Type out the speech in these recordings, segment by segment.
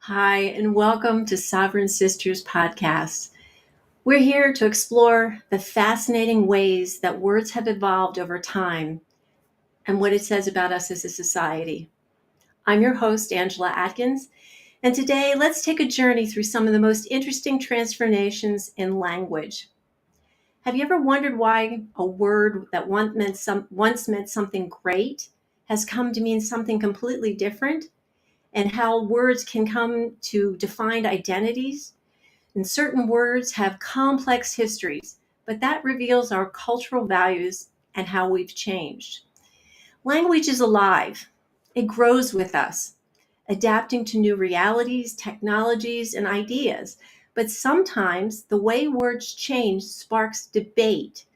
Hi, and welcome to Sovereign Sisters podcast. We're here to explore the fascinating ways that words have evolved over time and what it says about us as a society. I'm your host, Angela Atkins, and today let's take a journey through some of the most interesting transformations in language. Have you ever wondered why a word that once meant something great has come to mean something completely different? And how words can come to define identities? And certain words have complex histories, but that reveals our cultural values and how we've changed. Language is alive. It grows with us, adapting to new realities, technologies, and ideas. But sometimes the way words change sparks debate.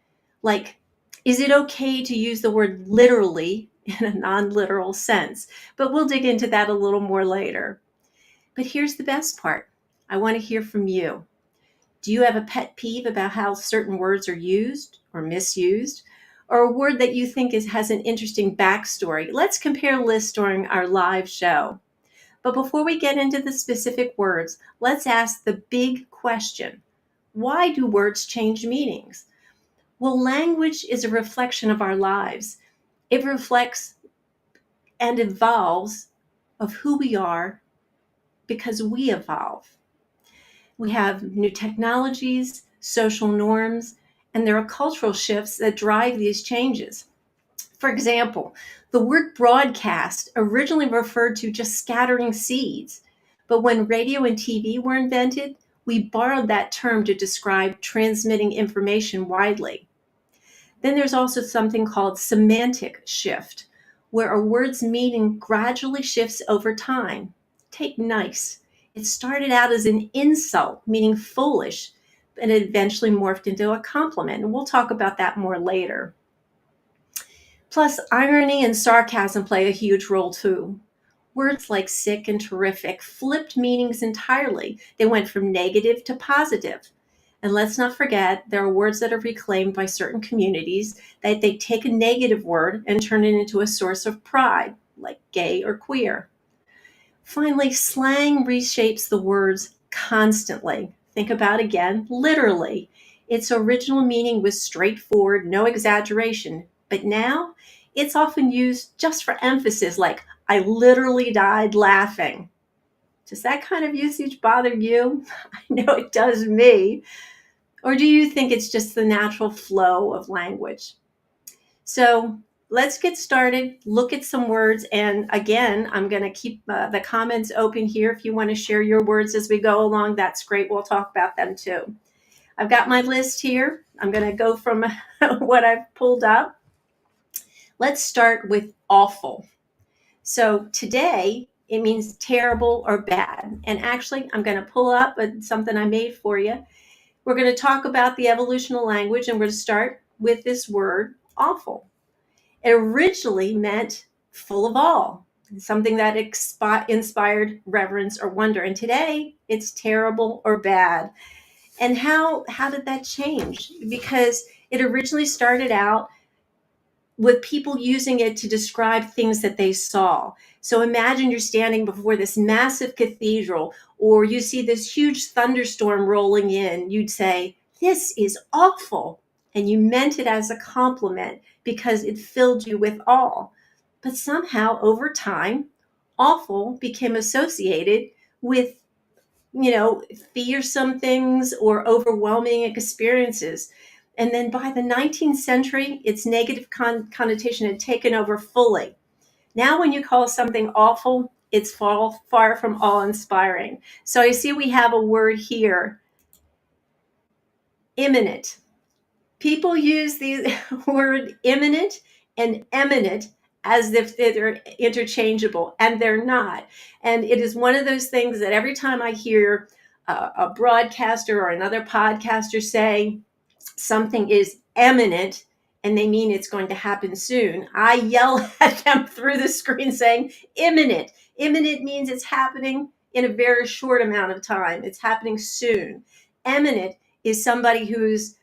Like, is it okay to use the word literally in a non literal sense? But we'll dig into that a little more later. But here's the best part. I want to hear from you. Do you have a pet peeve about how certain words are used or misused? Or a word that you think has an interesting backstory? Let's compare lists during our live show. But before we get into the specific words, let's ask the big question. Why do words change meanings? Well, language is a reflection of our lives. It reflects and evolves of who we are because we evolve. We have new technologies, social norms, and there are cultural shifts that drive these changes. For example, the word broadcast originally referred to just scattering seeds, but when radio and TV were invented, we borrowed that term to describe transmitting information widely. Then there's also something called semantic shift, where a word's meaning gradually shifts over time. Take nice. It started out as an insult, meaning foolish, and it eventually morphed into a compliment. And we'll talk about that more later. Plus, irony and sarcasm play a huge role too. Words like sick and terrific flipped meanings entirely. They went from negative to positive. And let's not forget, there are words that are reclaimed by certain communities that they take a negative word and turn it into a source of pride, like gay or queer. Finally, slang reshapes the words constantly. Think about again, literally. Its original meaning was straightforward, no exaggeration, but now it's often used just for emphasis, like, I literally died laughing. Does that kind of usage bother you? I know it does me. Or do you think it's just the natural flow of language? So let's get started, look at some words. And again, I'm going to keep the comments open here. If you want to share your words as we go along, that's great. We'll talk about them too. I've got my list here. I'm going to go from what I've pulled up. Let's start with awful. So today, it means terrible or bad. And actually, I'm going to pull up something I made for you. We're going to talk about the evolution of language, and we're going to start with this word, awful. It originally meant full of awe, something that inspired reverence or wonder. And today, it's terrible or bad. And how did that change? Because it originally started out with people using it to describe things that they saw. So imagine you're standing before this massive cathedral, or you see this huge thunderstorm rolling in. You'd say, "This is awful." And you meant it as a compliment because it filled you with awe. But somehow over time, awful became associated with, fearsome things or overwhelming experiences. And then by the 19th century, its negative connotation had taken over fully. Now, when you call something awful, it's far from awe-inspiring. So I see we have a word here, imminent. People use the word imminent and eminent as if they're interchangeable, and they're not. And it is one of those things that every time I hear a broadcaster or another podcaster say something is eminent and they mean it's going to happen soon, I yell at them through the screen saying imminent. Imminent means it's happening in a very short amount of time. It's happening soon. Eminent is somebody who's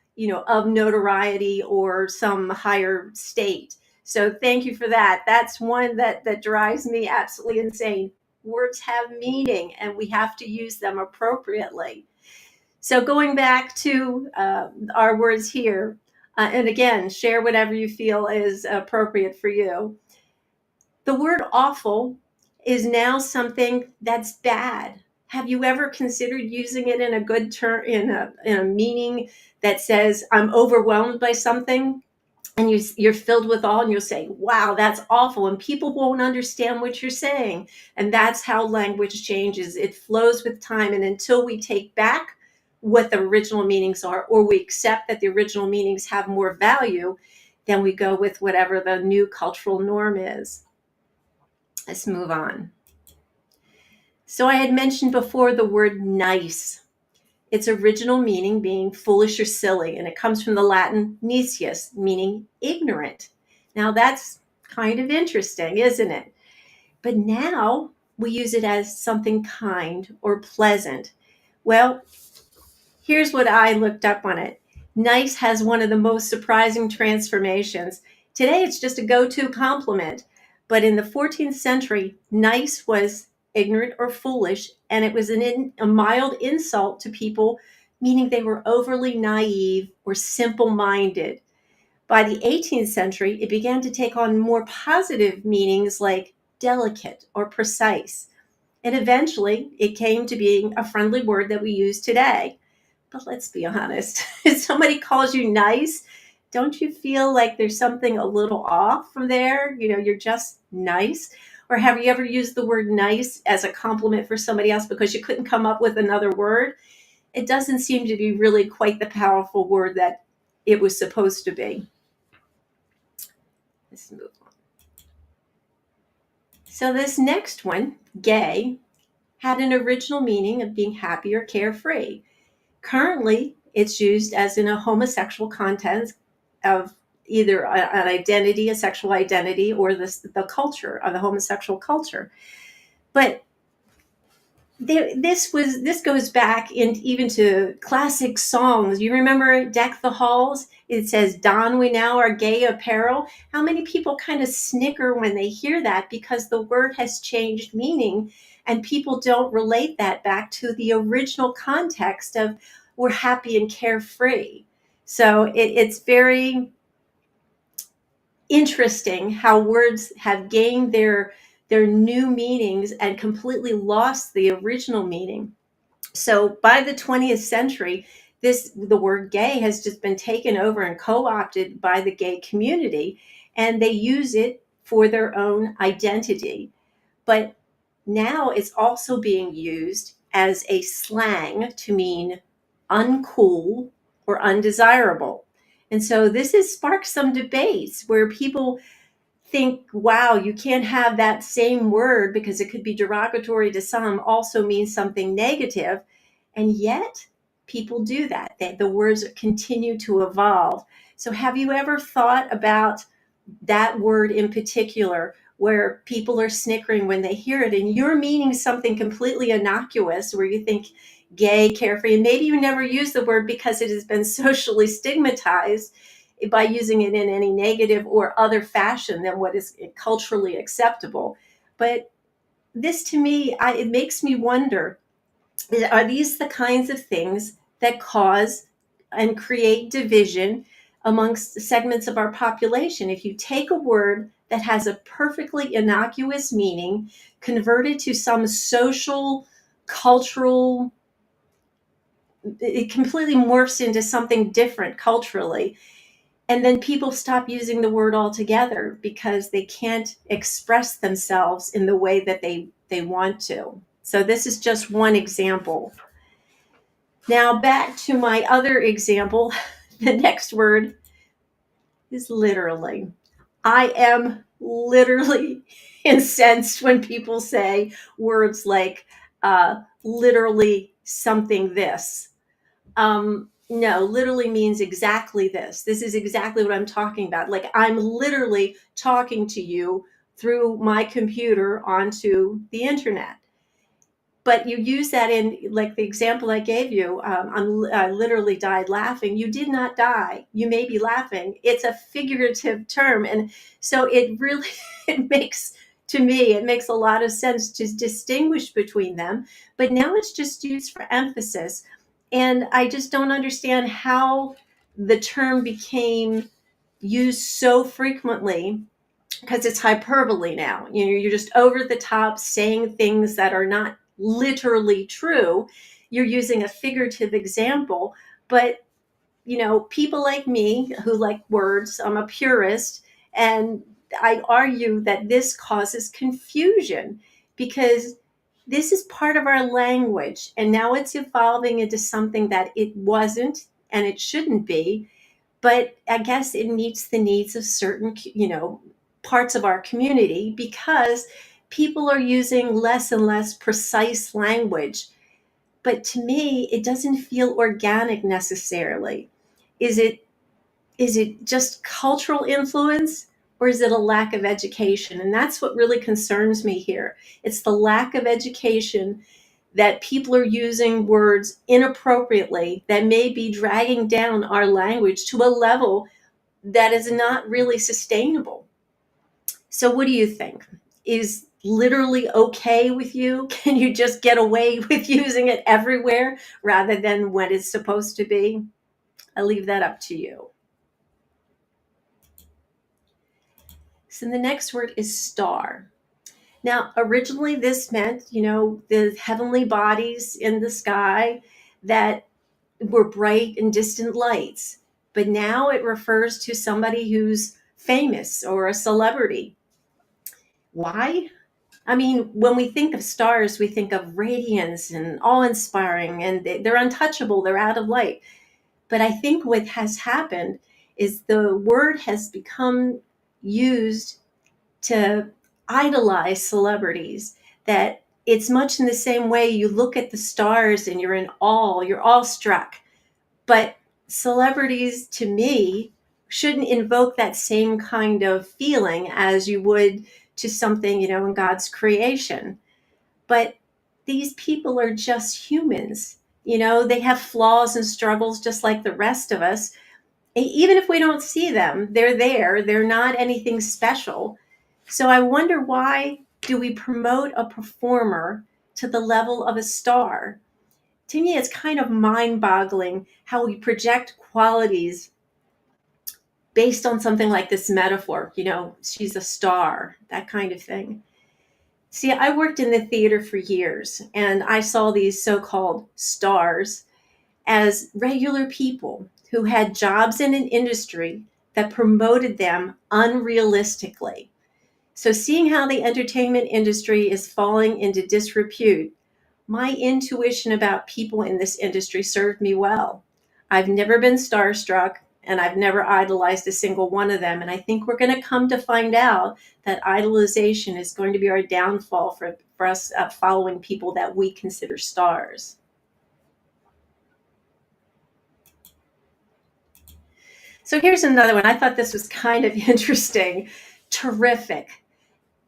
of notoriety or some higher state. So thank you for that. That's one that drives me absolutely insane. words have meaning and we have to use them appropriately. So going back to our words here, and again, share whatever you feel is appropriate for you. The word awful is now something that's bad. Have you ever considered using it in a good term, in a meaning that says, I'm overwhelmed by something? And you're filled with awe and you'll say, wow, that's awful. And people won't understand what you're saying. And that's how language changes. It flows with time. And until we take back what the original meanings are, or we accept that the original meanings have more value, then we go with whatever the new cultural norm is. Let's move on. So I had mentioned before the word nice. Its original meaning being foolish or silly, and it comes from the Latin nicius, meaning ignorant. Now that's kind of interesting, isn't it? But now we use it as something kind or pleasant. Well, here's what I looked up on it. Nice has one of the most surprising transformations. Today it's just a go-to compliment, but in the 14th century, nice was ignorant or foolish, and it was a mild insult to people, meaning they were overly naive or simple-minded. By the 18th century, it began to take on more positive meanings like delicate or precise, and eventually it came to being a friendly word that we use today. But let's be honest, if somebody calls you nice, don't you feel like there's something a little off from there? You're just nice. Or have you ever used the word nice as a compliment for somebody else because you couldn't come up with another word? It doesn't seem to be really quite the powerful word that it was supposed to be. Let's move on. So this next one, gay, had an original meaning of being happy or carefree. Currently, it's used as in a homosexual context of either an identity, a sexual identity, or the culture of the homosexual culture. But this goes back even to classic songs. You remember Deck the Halls? It says, "Don we now our gay apparel." How many people kind of snicker when they hear that because the word has changed meaning and people don't relate that back to the original context of we're happy and carefree. So it's very interesting how words have gained their new meanings and completely lost the original meaning. So by the 20th century, the word gay has just been taken over and co-opted by the gay community, and they use it for their own identity. But now it's also being used as a slang to mean uncool or undesirable. And so this has sparked some debates where people think, wow, you can't have that same word because it could be derogatory to some, also means something negative. And yet people do that. The words continue to evolve. So have you ever thought about that word in particular, where people are snickering when they hear it and you're meaning something completely innocuous, where you think gay, carefree, and maybe you never use the word because it has been socially stigmatized by using it in any negative or other fashion than what is culturally acceptable. But this to me, it makes me wonder, are these the kinds of things that cause and create division amongst segments of our population? If you take a word that has a perfectly innocuous meaning, convert it to some social, cultural, it completely morphs into something different culturally. And then people stop using the word altogether because they can't express themselves in the way that they want to. So this is just one example. Now back to my other example. The next word is literally. I am literally incensed when people say words like literally something this. No, literally means exactly this. This is exactly what I'm talking about. Like I'm literally talking to you through my computer onto the internet. But you use that in, like the example I gave you, I literally died laughing. You did not die. You may be laughing. It's a figurative term. And so it really, it makes to me, it makes a lot of sense to distinguish between them. But now it's just used for emphasis. And I just don't understand how the term became used so frequently, because it's hyperbole now. You're just over the top saying things that are not literally true. You're using a figurative example, but people like me who like words, I'm a purist, and I argue that this causes confusion because this is part of our language, and now it's evolving into something that it wasn't and it shouldn't be. But I guess it meets the needs of certain, parts of our community, because people are using less and less precise language. But to me, it doesn't feel organic necessarily. Is it just cultural influence, or is it a lack of education? And that's what really concerns me here. It's the lack of education, that people are using words inappropriately that may be dragging down our language to a level that is not really sustainable. So what do you think? Is literally okay with you? Can you just get away with using it everywhere rather than when it's supposed to be? I leave that up to you. So the next word is star. Now, originally this meant, the heavenly bodies in the sky that were bright and distant lights. But now it refers to somebody who's famous or a celebrity. Why? I mean, when we think of stars, we think of radiance and awe-inspiring, and they're untouchable, they're out of light. But I think what has happened is the word has become used to idolize celebrities, that it's much in the same way you look at the stars and you're in awe, you're awestruck. But celebrities, to me, shouldn't invoke that same kind of feeling as you would to something, in God's creation. But these people are just humans. They have flaws and struggles just like the rest of us. Even if we don't see them, they're there. They're not anything special. So I wonder, why do we promote a performer to the level of a star? To me, it's kind of mind-boggling how we project qualities based on something like this metaphor. She's a star, that kind of thing. See, I worked in the theater for years, and I saw these so-called stars as regular people who had jobs in an industry that promoted them unrealistically. So seeing how the entertainment industry is falling into disrepute, my intuition about people in this industry served me well. I've never been starstruck, and I've never idolized a single one of them. And I think we're going to come to find out that idolization is going to be our downfall for us following people that we consider stars. So here's another one. I thought this was kind of interesting. Terrific.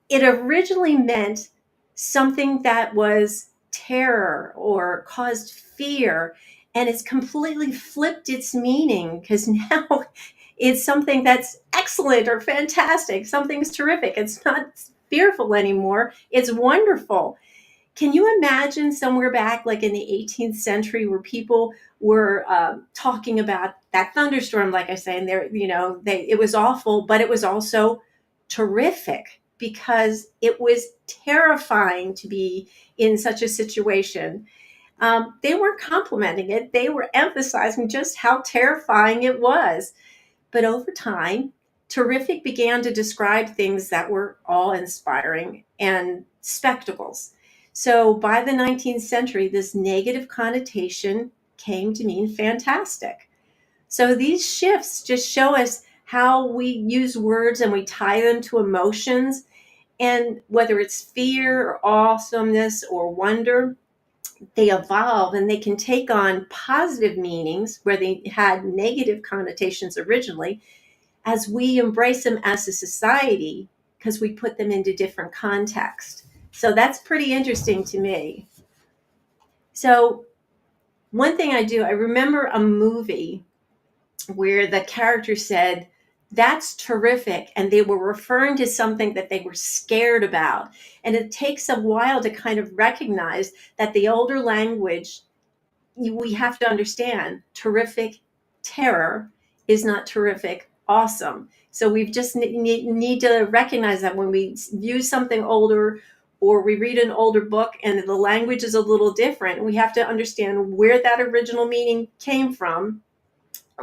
It originally meant something that was terror or caused fear, and it's completely flipped its meaning, because now it's something that's excellent or fantastic. Something's terrific. It's not fearful anymore. It's wonderful. Can you imagine somewhere back, like in the 18th century, where people were talking about that thunderstorm, like I say, and it was awful, but it was also terrific, because it was terrifying to be in such a situation. They weren't complimenting it; they were emphasizing just how terrifying it was. But over time, terrific began to describe things that were awe-inspiring and spectacles. So by the 19th century, this negative connotation came to mean fantastic. So these shifts just show us how we use words and we tie them to emotions. And whether it's fear or awesomeness or wonder, they evolve and they can take on positive meanings where they had negative connotations originally, as we embrace them as a society, because we put them into different contexts. So that's pretty interesting to me. So one thing I remember a movie where the character said, That's terrific. And they were referring to something that they were scared about. And it takes a while to kind of recognize that the older language, we have to understand terrific terror is not terrific awesome. So we just need to recognize that when we use something older or we read an older book and the language is a little different, we have to understand where that original meaning came from,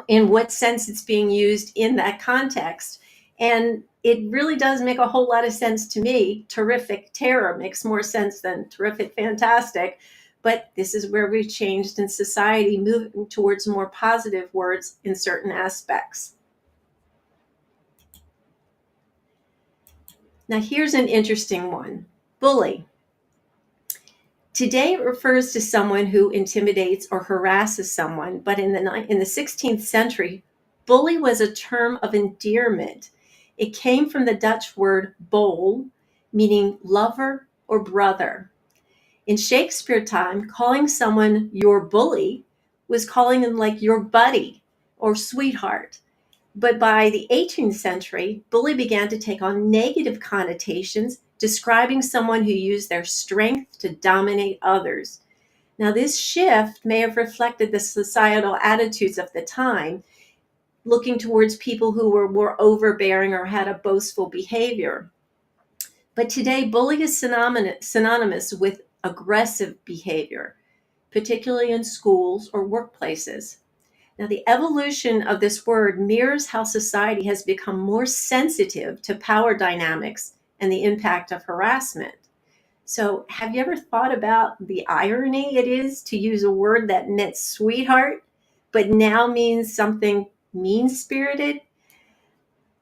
in what sense it's being used in that context. And it really does make a whole lot of sense to me. Terrific terror makes more sense than terrific fantastic. But this is where we've changed in society, moving towards more positive words in certain aspects. Now, here's an interesting one: bully. Today, it refers to someone who intimidates or harasses someone, but in the 16th century, bully was a term of endearment. It came from the Dutch word bol, meaning lover or brother. In Shakespeare time, calling someone your bully was calling them like your buddy or sweetheart. But by the 18th century, bully began to take on negative connotations, describing someone who used their strength to dominate others. Now, this shift may have reflected the societal attitudes of the time, looking towards people who were more overbearing or had a boastful behavior. But today, bully is synonymous with aggressive behavior, particularly in schools or workplaces. Now, the evolution of this word mirrors how society has become more sensitive to power dynamics and the impact of harassment. So, have you ever thought about the irony it is to use a word that meant sweetheart, but now means something mean spirited?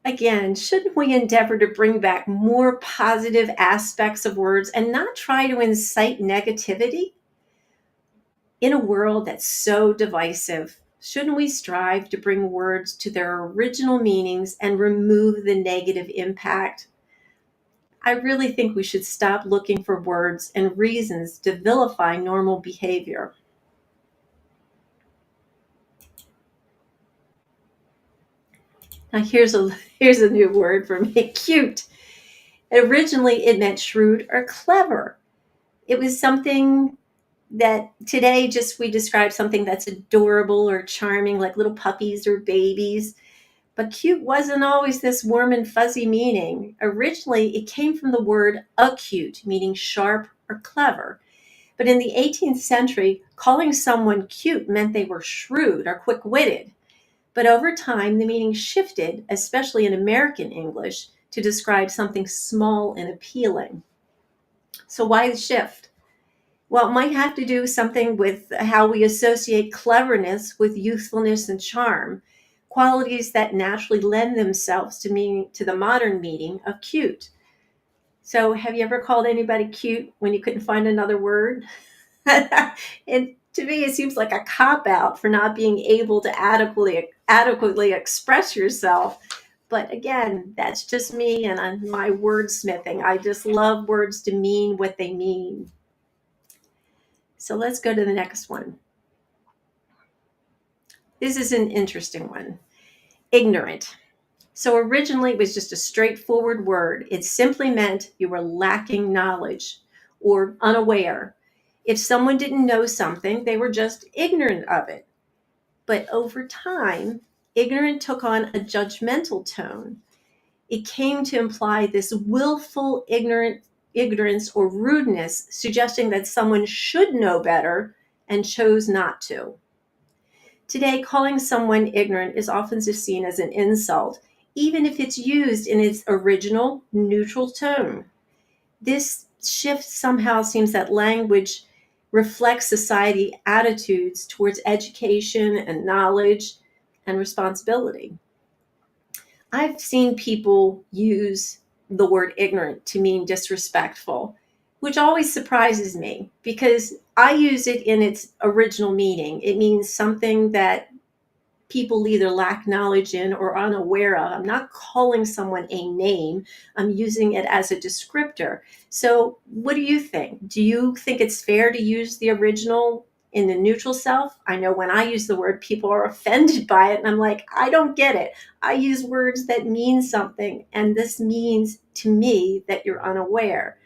Again, shouldn't we endeavor to bring back more positive aspects of words and not try to incite negativity? In a world that's so divisive, shouldn't we strive to bring words to their original meanings and remove the negative impact? I really think we should stop looking for words and reasons to vilify normal behavior. Now here's a new word for me: cute. Originally it meant shrewd or clever. It was something that today just we describe something that's adorable or charming, like little puppies or babies. But cute wasn't always this warm and fuzzy meaning. Originally, it came from the word acute, meaning sharp or clever. But in the 18th century, calling someone cute meant they were shrewd or quick witted. But over time, the meaning shifted, especially in American English, to describe something small and appealing. So, why the shift? Well, it might have to do something with how we associate cleverness with youthfulness and charm, qualities that naturally lend themselves to the modern meaning of cute. So, have you ever called anybody cute when you couldn't find another word? And to me, it seems like a cop out for not being able to adequately express yourself. But again, that's just me and my wordsmithing. I just love words to mean what they mean. So let's go to the next one. This is an interesting one: ignorant. So originally it was just a straightforward word. It simply meant you were lacking knowledge or unaware. If someone didn't know something, they were just ignorant of it. But over time, ignorant took on a judgmental tone. It came to imply this willful ignorance or rudeness, suggesting that someone should know better and chose not to. Today, calling someone ignorant is often just seen as an insult, even if it's used in its original neutral tone. This shift somehow seems that language reflects society attitudes towards education and knowledge and responsibility. I've seen people use the word ignorant to mean disrespectful, which always surprises me because I use it in its original meaning. It means something that people either lack knowledge in or are unaware of. I'm not calling someone a name, I'm using it as a descriptor. So, what do you think? Do you think it's fair to use the original in the neutral self, I know when I use the word, people are offended by it. And I'm like, I don't get it. I use words that mean something. And this means to me that you're unaware.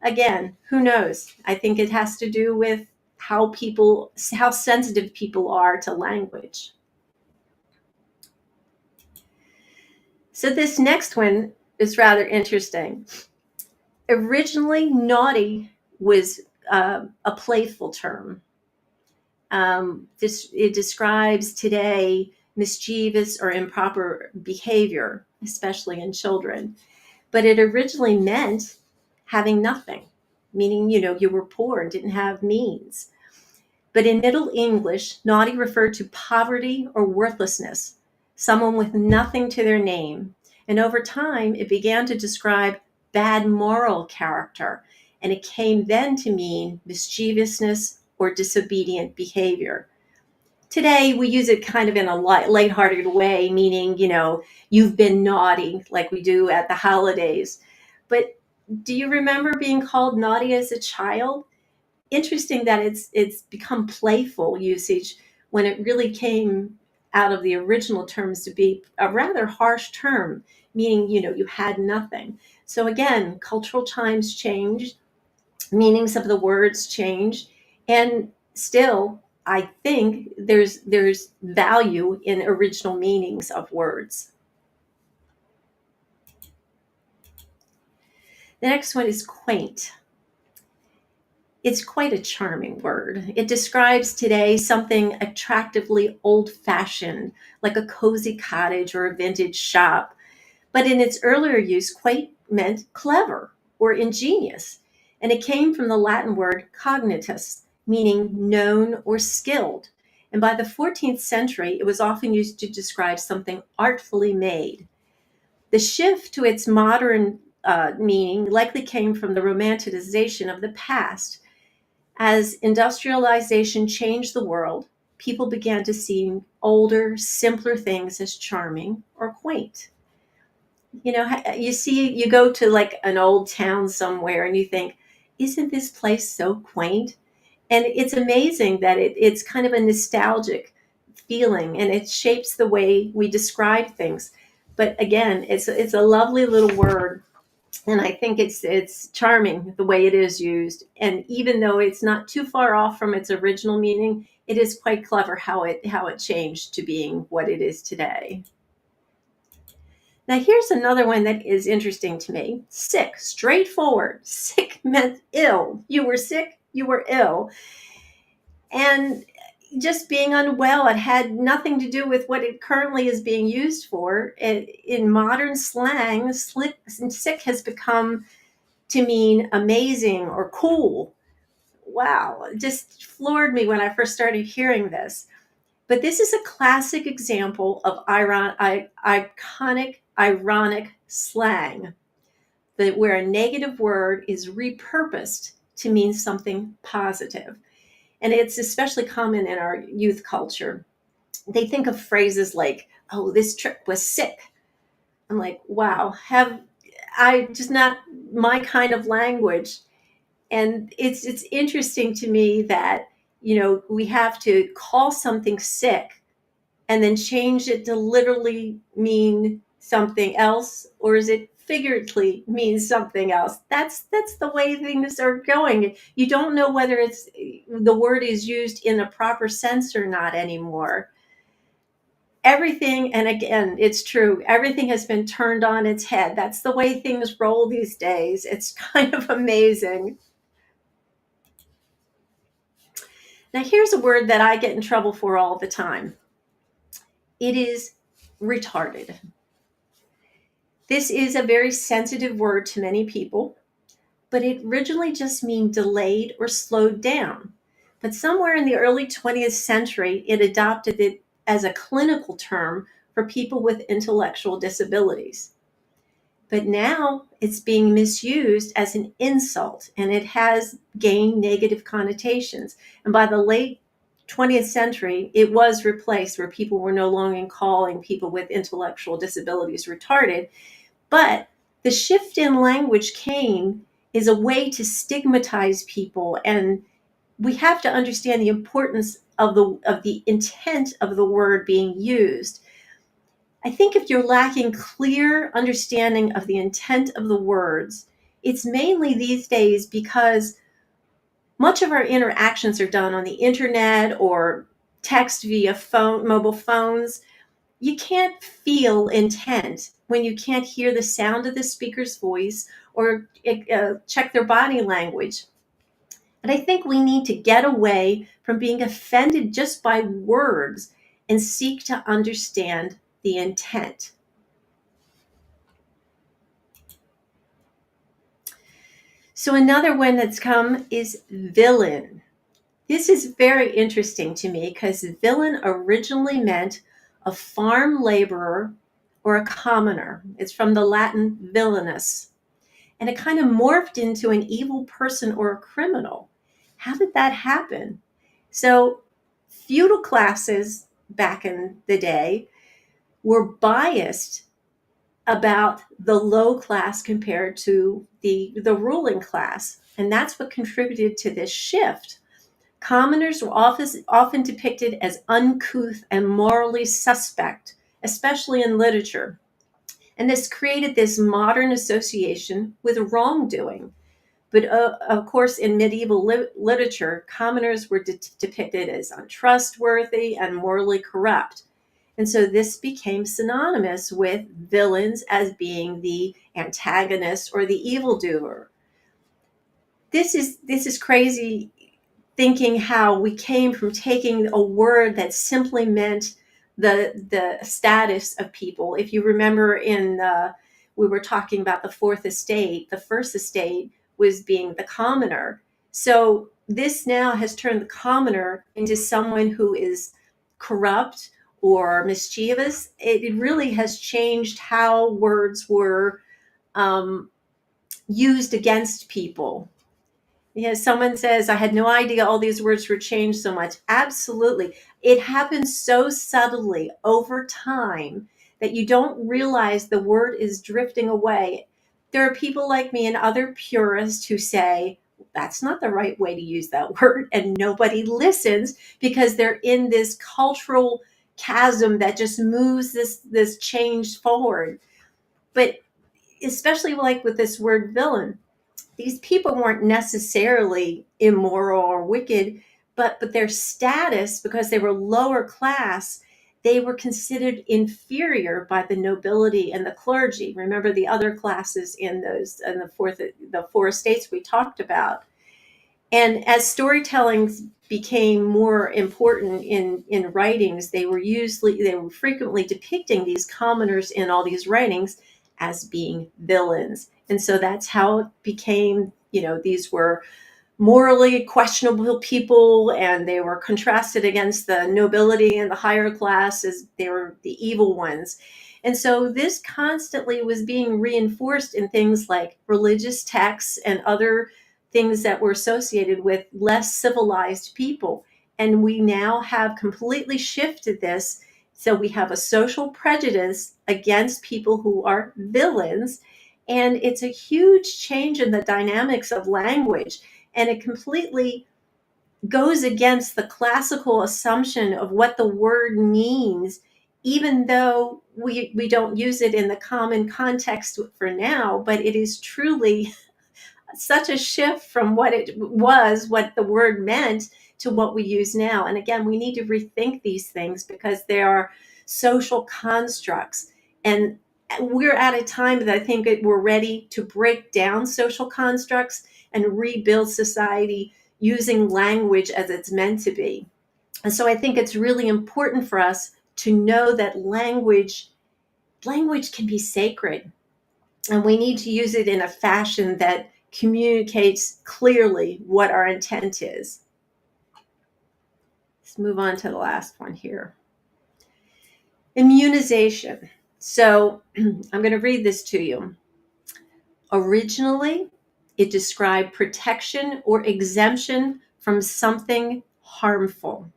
Again, who knows? I think it has to do with how sensitive people are to language. So this next one is rather interesting. Originally, naughty was a playful term. It describes today mischievous or improper behavior, especially in children. But it originally meant having nothing, meaning, you were poor and didn't have means. But in Middle English, naughty referred to poverty or worthlessness, someone with nothing to their name. And over time, it began to describe bad moral character, and it came then to mean mischievousness or disobedient behavior. Today, we use it kind of in a lighthearted way, meaning, you've been naughty, like we do at the holidays. But do you remember being called naughty as a child? Interesting that it's become playful usage when it really came out of the original terms to be a rather harsh term, meaning, you had nothing. So again, cultural times changed, meanings of the words changed, and still I think there's value in original meanings of words. The next one is quaint. It's quite a charming word. It describes today something attractively old-fashioned, like a cozy cottage or a vintage shop. But in its earlier use, quaint meant clever or ingenious. And it came from the Latin word cognitus, meaning known or skilled. And by the 14th century, it was often used to describe something artfully made. The shift to its modern meaning likely came from the romanticization of the past. As industrialization changed the world, people began to see older, simpler things as charming or quaint. You go to like an old town somewhere and you think, isn't this place so quaint? And it's amazing that it's kind of a nostalgic feeling, and it shapes the way we describe things. But again, it's a lovely little word, and I think it's charming the way it is used. And even though it's not too far off from its original meaning, it is quite clever how it changed to being what it is today. Now here's another one that is interesting to me. Sick, straightforward. Sick meant ill. You were sick, you were ill. And just being unwell, it had nothing to do with what it currently is being used for. In modern slang, sick has become to mean amazing or cool. Wow, it just floored me when I first started hearing this. But this is a classic example of iconic, ironic slang, where a negative word is repurposed to mean something positive. And it's especially common in our youth culture. They think of phrases like, oh, this trip was sick. I'm like, wow, have I just not my kind of language. And it's interesting to me that, we have to call something sick and then change it to literally mean something else, or is it figuratively means something else? That's the way things are going. You don't know whether it's the word is used in a proper sense or not anymore. Everything, and again, it's true, everything has been turned on its head. That's the way things roll these days. It's kind of amazing. Now here's a word that I get in trouble for all the time. It is retarded. This is a very sensitive word to many people, but it originally just means delayed or slowed down. But somewhere in the early 20th century, it adopted it as a clinical term for people with intellectual disabilities. But now it's being misused as an insult, and it has gained negative connotations. And by the late 20th century, it was replaced where people were no longer calling people with intellectual disabilities retarded. But the shift in language came is a way to stigmatize people and we have to understand the importance of the intent of the word being used. I think if you're lacking clear understanding of the intent of the words, it's mainly these days because much of our interactions are done on the internet or text via phone, mobile phones. You can't feel intent when you can't hear the sound of the speaker's voice or check their body language. And I think we need to get away from being offended just by words and seek to understand the intent. So another one that's come is villain. This is very interesting to me because villain originally meant a farm laborer or a commoner. It's from the Latin villainous. And it kind of morphed into an evil person or a criminal. How did that happen? So feudal classes back in the day were biased about the low class compared to the ruling class. And that's what contributed to this shift. Commoners were often depicted as uncouth and morally suspect, especially in literature. And this created this modern association with wrongdoing. But of course, in medieval literature, commoners were depicted as untrustworthy and morally corrupt. And so this became synonymous with villains as being the antagonist or the evildoer. This is crazy, thinking how we came from taking a word that simply meant the status of people. If you remember we were talking about the fourth estate, the first estate was being the commoner. So this now has turned the commoner into someone who is corrupt or mischievous. It really has changed how words were used against people. Someone says, I had no idea all these words were changed so much. Absolutely. It happens so subtly over time that you don't realize the word is drifting away. There are people like me and other purists who say, that's not the right way to use that word. And nobody listens because they're in this cultural chasm that just moves this change forward. But especially like with this word villain, these people weren't necessarily immoral or wicked, but their status, because they were lower class, they were considered inferior by the nobility and the clergy. Remember the other classes in the four estates we talked about. And as storytelling became more important in writings, they were frequently depicting these commoners in all these writings as being villains. And so that's how it became, these were morally questionable people, and they were contrasted against the nobility and the higher class as they were the evil ones. And so this constantly was being reinforced in things like religious texts and other things that were associated with less civilized people. And we now have completely shifted this. So we have a social prejudice against people who are villains. And it's a huge change in the dynamics of language. And it completely goes against the classical assumption of what the word means, even though we don't use it in the common context for now. But it is truly such a shift from what the word meant, to what we use now. And again, we need to rethink these things because they are social constructs. And we're at a time that I think we're ready to break down social constructs and rebuild society using language as it's meant to be. And so I think it's really important for us to know that language can be sacred, and we need to use it in a fashion that communicates clearly what our intent is. Let's move on to the last one here. Immunization. So I'm going to read this to you. Originally, it described protection or exemption from something harmful.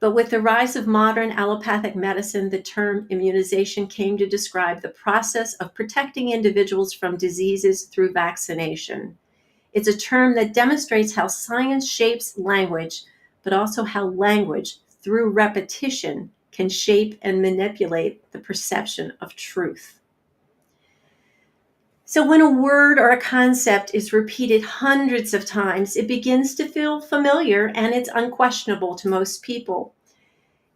But with the rise of modern allopathic medicine, the term immunization came to describe the process of protecting individuals from diseases through vaccination. It's a term that demonstrates how science shapes language, but also how language, through repetition, can shape and manipulate the perception of truth. So when a word or a concept is repeated hundreds of times, it begins to feel familiar and it's unquestionable to most people.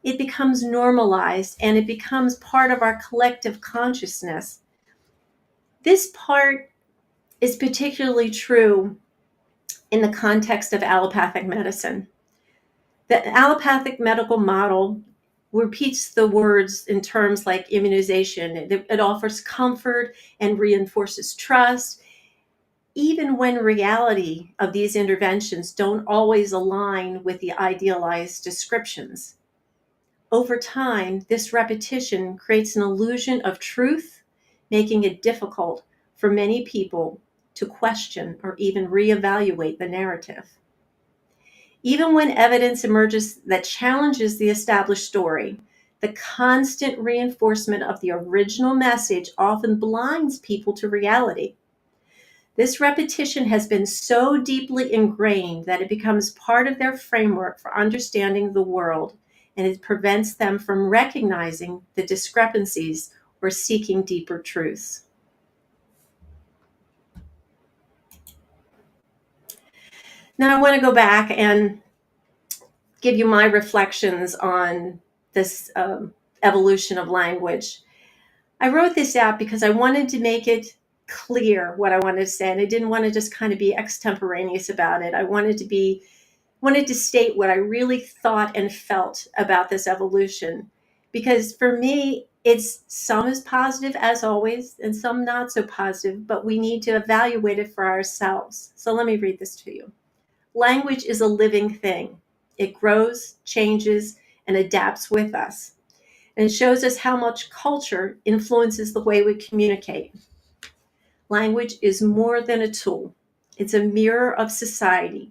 It becomes normalized and it becomes part of our collective consciousness. This part is particularly true in the context of allopathic medicine. The allopathic medical model repeats the words in terms like immunization. It offers comfort and reinforces trust, even when reality of these interventions don't always align with the idealized descriptions. Over time, this repetition creates an illusion of truth, making it difficult for many people to question or even reevaluate the narrative. Even when evidence emerges that challenges the established story, the constant reinforcement of the original message often blinds people to reality. This repetition has been so deeply ingrained that it becomes part of their framework for understanding the world, and it prevents them from recognizing the discrepancies or seeking deeper truths. Now, I want to go back and give you my reflections on this evolution of language. I wrote this out because I wanted to make it clear what I wanted to say, and I didn't want to just kind of be extemporaneous about it. I wanted to state what I really thought and felt about this evolution, because for me, it's some is positive as always, and some not so positive, but we need to evaluate it for ourselves. So let me read this to you. Language is a living thing. It grows, changes, and adapts with us. And it shows us how much culture influences the way we communicate. Language is more than a tool. It's a mirror of society,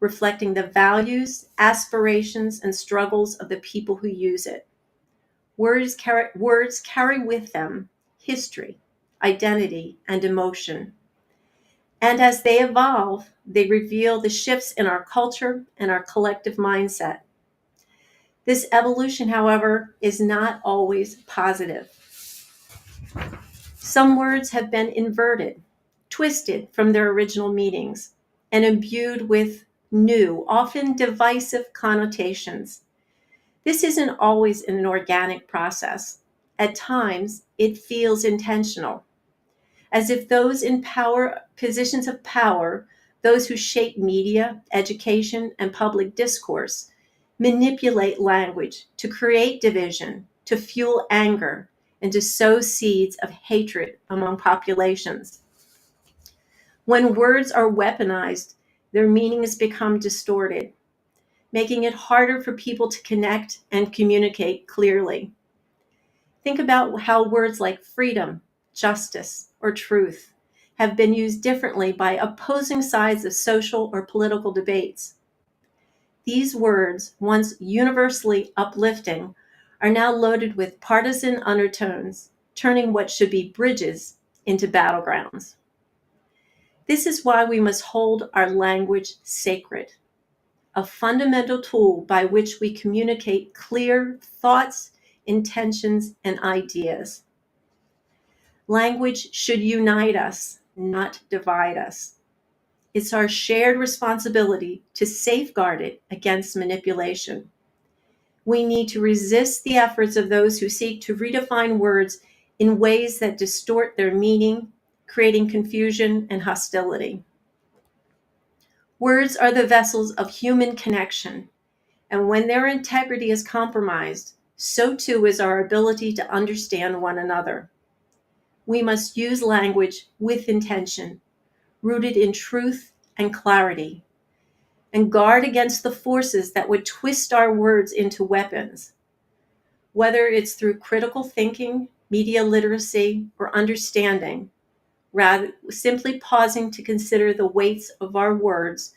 reflecting the values, aspirations, and struggles of the people who use it. Words carry with them history, identity, and emotion. And as they evolve, they reveal the shifts in our culture and our collective mindset. This evolution, however, is not always positive. Some words have been inverted, twisted from their original meanings, and imbued with new, often divisive connotations. This isn't always an organic process. At times, it feels intentional, as if those in positions of power, those who shape media, education, and public discourse, manipulate language to create division, to fuel anger, and to sow seeds of hatred among populations. When words are weaponized, their meanings become distorted, making it harder for people to connect and communicate clearly. Think about how words like freedom, justice, or truth have been used differently by opposing sides of social or political debates. These words, once universally uplifting, are now loaded with partisan undertones, turning what should be bridges into battlegrounds. This is why we must hold our language sacred, a fundamental tool by which we communicate clear thoughts, intentions, and ideas. Language should unite us, not divide us. It's our shared responsibility to safeguard it against manipulation. We need to resist the efforts of those who seek to redefine words in ways that distort their meaning, creating confusion and hostility. Words are the vessels of human connection, and when their integrity is compromised, so too is our ability to understand one another. We must use language with intention, rooted in truth and clarity, and guard against the forces that would twist our words into weapons. Whether it's through critical thinking, media literacy, or understanding, rather simply pausing to consider the weights of our words,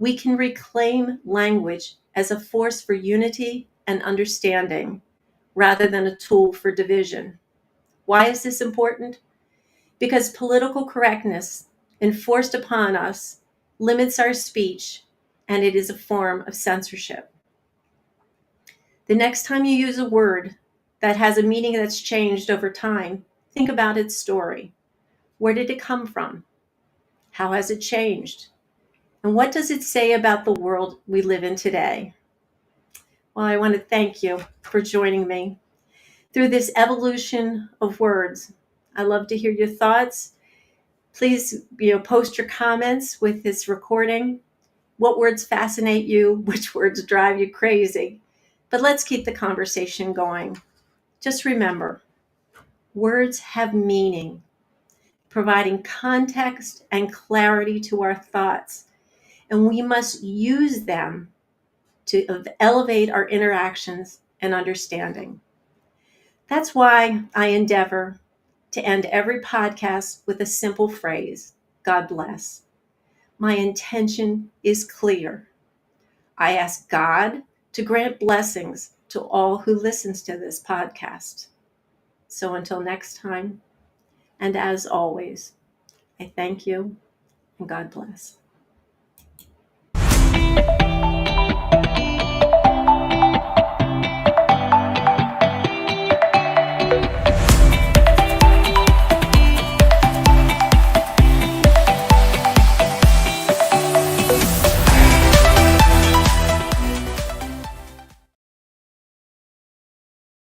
we can reclaim language as a force for unity and understanding, rather than a tool for division. Why is this important? Because political correctness enforced upon us limits our speech, and it is a form of censorship. The next time you use a word that has a meaning that's changed over time, think about its story. Where did it come from? How has it changed? And what does it say about the world we live in today? Well, I want to thank you for joining me through this evolution of words. I love to hear your thoughts. Please, post your comments with this recording. What words fascinate you? Which words drive you crazy? But let's keep the conversation going. Just remember, words have meaning, providing context and clarity to our thoughts, and we must use them to elevate our interactions and understanding. That's why I endeavor to end every podcast with a simple phrase: God bless. My intention is clear. I ask God to grant blessings to all who listens to this podcast. So until next time, and as always, I thank you and God bless.